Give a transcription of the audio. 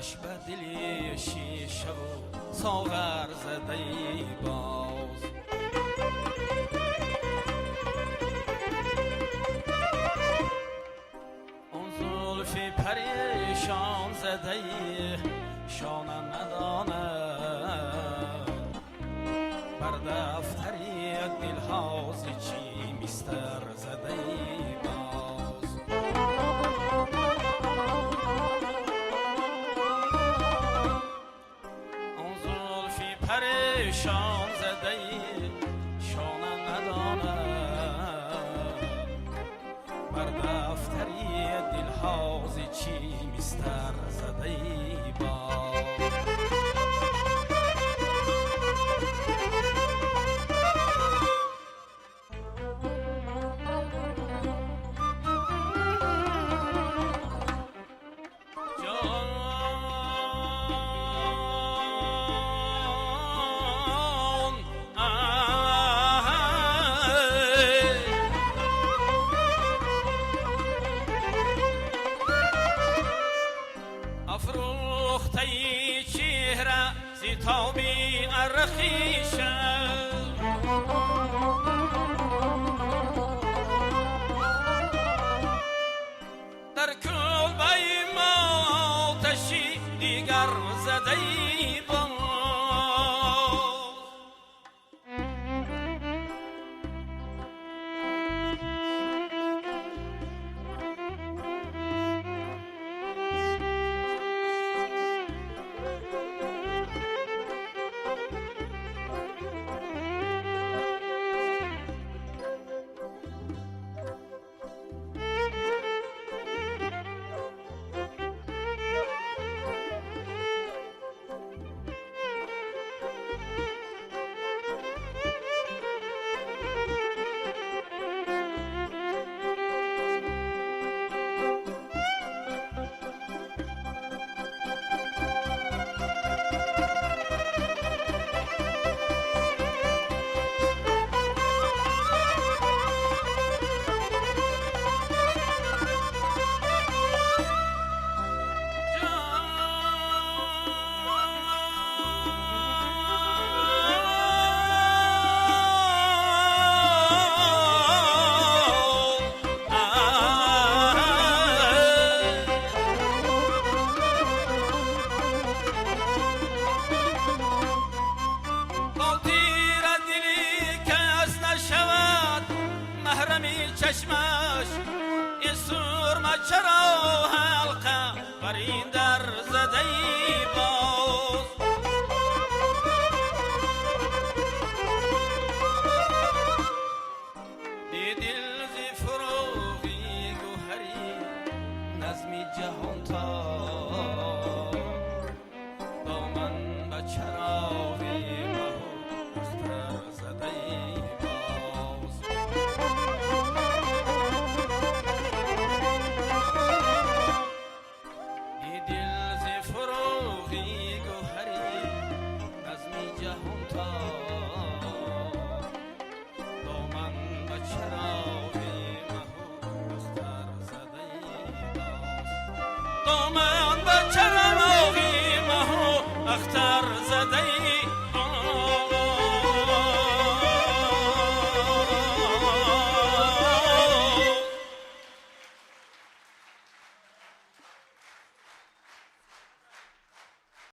خوش به دلی شیشه و ساغر زده باز. اون زلف پریشان زده شانه نداند بر دفتری دلهاز چی مستر زده باز. اون زلف پریشان زده شانه نداند بر دفتری دلهاز چی مستر زده باز. افروخته چهره زیتابی ارخیشه در کلبه ما آتشی دیگر زده باز. چشمش این سرمه چرا حلقه بر این در زده باز. دی دل زی فروغی گوهری نظمی جهان تا دامن به چراغی مهو اختر زده باز. دامن به چراغی مهو اختر زده